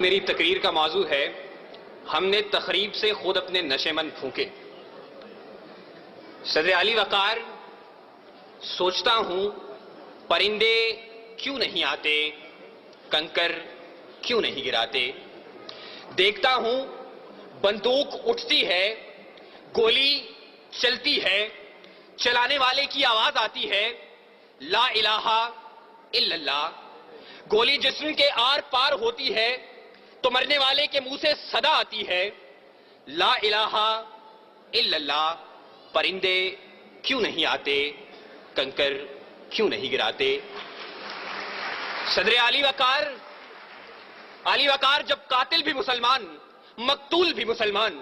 میری تقریر کا موضوع ہے ہم نے تخریب سے خود اپنے نشے مند پھونکے۔ صدر علی وقار، سوچتا ہوں پرندے کیوں نہیں آتے، کنکر کیوں نہیں گراتے، دیکھتا ہوں بندوق اٹھتی ہے، گولی چلتی ہے، چلانے والے کی آواز آتی ہے لا الہ الا اللہ، گولی جسم کے آر پار ہوتی ہے تو مرنے والے کے منہ سے صدا آتی ہے لا الہ الا اللہ، پرندے کیوں نہیں آتے، کنکر کیوں نہیں گراتے۔ صدر علی وقار جب قاتل بھی مسلمان، مقتول بھی مسلمان،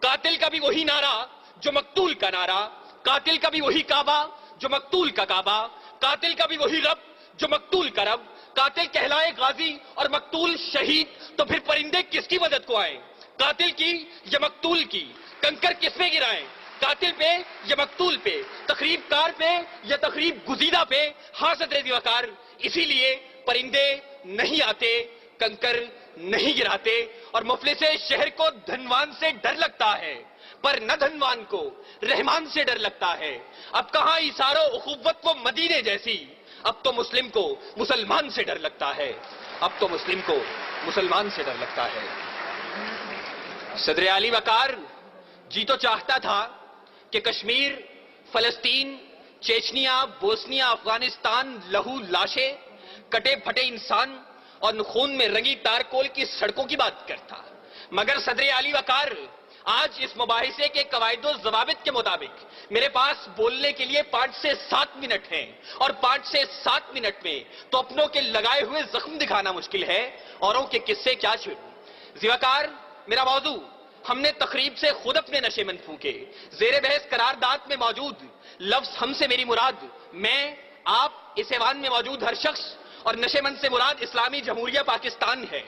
قاتل کا بھی وہی نعرہ جو مقتول کا نعرہ، قاتل کا بھی وہی کعبہ جو مقتول کا کعبہ، قاتل کا بھی وہی رب جو مقتول کا رب، قاتل کہلائے غازی اور مقتول شہید، تو پھر پرندے کس کی مدد کو آئیں، قاتل کی یا مقتول کی، کنکر کس پہ گرائیں، قاتل پہ یا مقتول پہ، تخریب کار پہ یا تخریب گزیدہ پہ۔ ہاں صدر علی وقار، اسی لیے پرندے نہیں آتے، کنکر نہیں گراتے، اور مفلس شہر کو دھنوان سے ڈر لگتا ہے پر نہ دھنوان کو رحمان سے ڈر لگتا ہے۔ اب کہاں ایثار و اخوت وہ مدینے جیسی، اب تو مسلم کو مسلمان سے ڈر لگتا ہے، اب تو مسلم کو مسلمان سے ڈر لگتا ہے۔ صدر علی وقار جی تو چاہتا تھا کہ کشمیر، فلسطین، چیچنیا، بوسنیا، افغانستان، لہو لاشیں، کٹے پھٹے انسان اور خون میں رنگی تارکول کی سڑکوں کی بات کرتا، مگر صدر علی وقار آج اس مباحثے کے قواعد و ضوابط کے مطابق میرے پاس بولنے کے لیے 5 سے 7 منٹ ہیں، اور 5 سے 7 منٹ میں تو اپنوں کے لگائے ہوئے زخم دکھانا مشکل ہے، اوروں کے قصے کیا چھوڑوں۔ ذوالفقار، میرا موضوع ہم نے تخریب سے خود اپنے نشے مند پھونکے، زیر بحث قرارداد میں موجود لفظ ہم سے میری مراد میں، آپ، اس ایوان میں موجود ہر شخص، اور نشے مند سے مراد اسلامی جمہوریہ پاکستان ہے۔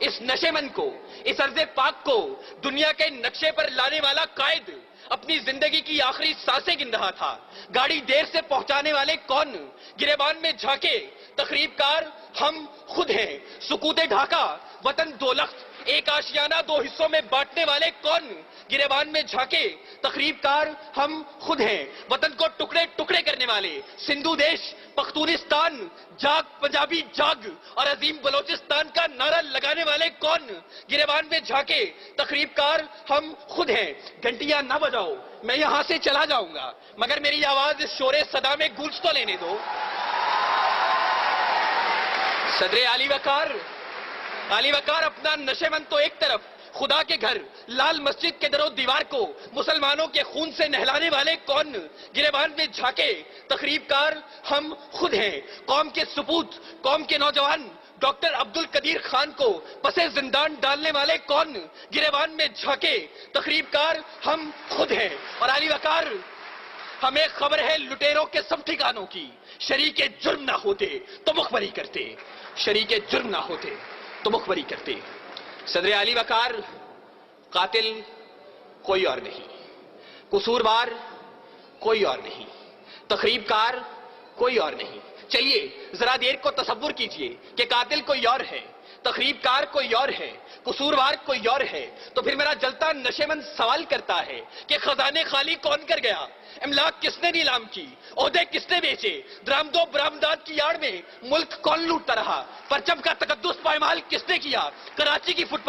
اس نشے مند کو، اس ارض پاک کو دنیا کے نقشے پر لانے والا قائد اپنی زندگی کی آخری سانسیں گن رہا تھا، گاڑی دیر سے پہنچانے والے کون، گریبان میں جھانکے تخریب کار ہم خود ہیں، سکوت ڈھاکہ وطن دو لخت ایک آشیانہ 2 حصوں میں بانٹنے والے کون، گریبان میں جھانکے تخریب کار ہم خود ہیں، وطن کو ٹکڑے ٹکڑے کرنے والے سندھو دیش، پختونستان، جاگ پنجابی جاگ اور عظیم بلوچستان کا نعرہ لگانے والے کون، گریبان میں جھانکے تخریب کار ہم خود ہیں۔ گھنٹیاں نہ بجاؤ، میں یہاں سے چلا جاؤں گا، مگر میری آواز اس شور صدا میں گونج تو لینے دو۔ صدر علی وقار اپنا نشے مند تو ایک طرف، خدا کے گھر لال مسجد کے در و دیوار کو مسلمانوں کے خون سے نہلانے والے کون، گریبان میں جھانکے تخریب کار ہم خود ہیں۔ قوم کے سپوت، قوم کے نوجوان ڈاکٹر عبدالقدیر خان کو پسے زندان ڈالنے والے کون، گریبان میں جھانکے تخریب کار ہم خود ہیں۔ اور علی وقار، ہمیں خبر ہے لٹیروں کے سب ٹھکانوں کی، شریک جرم نہ ہوتے تو مخبری کرتے، شریک جرم نہ ہوتے تو مخبری کرتے۔ صدر علی وقار، قاتل کوئی اور نہیں، قصوروار کوئی اور نہیں، تخریب کار کوئی اور نہیں۔ چلیے ذرا دیر کو تصور کیجئے کہ قاتل کوئی اور ہے، تخریب کار کوئی اور ہے، قصوروار کوئی اور ہے، تو پھر میرا جلتا نشے مند سوال کرتا ہے کہ خزانے خالی کون کر گیا، املاک کس نے نیلام کی، عہدے کس نے بیچے، درآمد و برآمدات کی آڑ میں ملک کون لوٹتا رہا، پرچم کا تقدس پائمال کس نے کیا، کراچی کی فٹ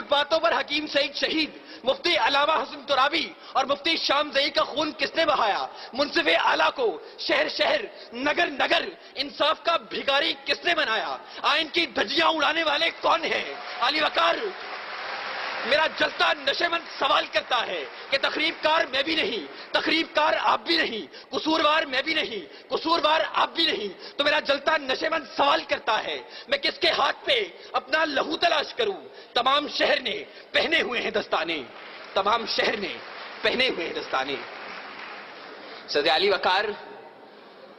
پاتھوں پر حکیم سعید شہید، مفتی علامہ حسن ترابی اور مفتی شام زئی کا خون کس نے بہایا، منصف اعلیٰ کو شہر شہر نگر نگر انصاف کا بھیکاری کس نے بنایا، آئین کی دھجیاں اڑانے والے کون ہیں۔ علی وقار، میرا جلتا نشے مند سوال کرتا ہے کہ تخریب کار میں بھی نہیں، تخریب کار آپ بھی نہیں، قصوروار میں بھی نہیں، قصوروار آپ بھی نہیں، تو میرا جلتا نشے مند سوال کرتا ہے میں کس کے ہاتھ پہ اپنا لہو تلاش کروں۔ تمام شہر نے پہنے ہوئے ہیں دستانے، تمام شہر نے پہنے ہوئے ہیں دستانے۔ صدر علی وقار،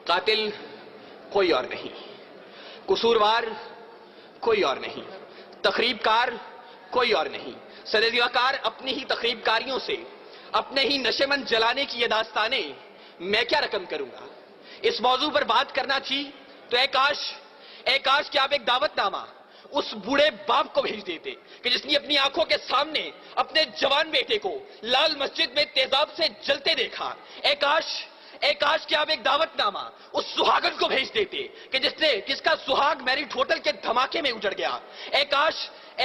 قاتل کوئی اور نہیں، قصوروار کوئی اور نہیں، تخریب کار کوئی اور نہیں۔ صدر علی وقار، اپنی ہی تخریب کاریوں سے، اپنے ہی نشے مند جلانے کی یہ داستانیں میں کیا رقم کروں گا۔ اس موضوع پر بات کرنا چاہیے تو اے کاش کہ آپ ایک دعوت نامہ اس بوڑھے باپ کو بھیج دیتے کہ جس نے اپنی آنکھوں کے سامنے اپنے جوان بیٹے کو لال مسجد میں تیزاب سے جلتے دیکھا. اے کاش کہ آپ ایک دعوت نامہ اس سہاگن کو بھیج دیتے کہ جس کا سہاگ میرٹ ہوٹل کے دھماکے میں اجڑ گیا. اے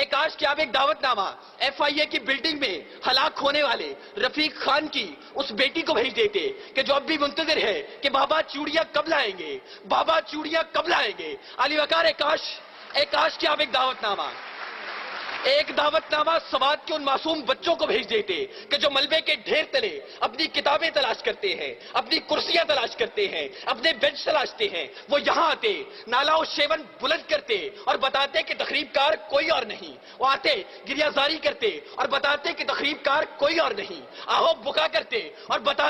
کاش کہ آپ ایک دعوت نامہ FIA کی بلڈنگ میں ہلاک ہونے والے رفیق خان کی اس بیٹی کو بھیج دیتے کہ جو اب بھی منتظر ہے کہ بابا چوڑیاں کب لائیں گے, بابا چوڑیاں کب لائیں گے. علی وقار اے کاش کہ آپ ایک دعوت نامہ سوات کے ان معصوم بچوں کو بھیج دیتے کہ جو ملبے کے ڈھیر تلے اپنی کتابیں تلاش کرتے ہیں, اپنی کرسیاں تلاش کرتے ہیں, اپنے بینچ تلاشتے ہیں. وہ یہاں آتے, نالا و شیون بلند کرتے اور بتاتے کہ تخریب کار کوئی اور نہیں. وہ آتے, گریہ زاری کرتے اور بتاتے کہ تخریب کار کوئی اور نہیں. آہو بکا کرتے اور بتاتے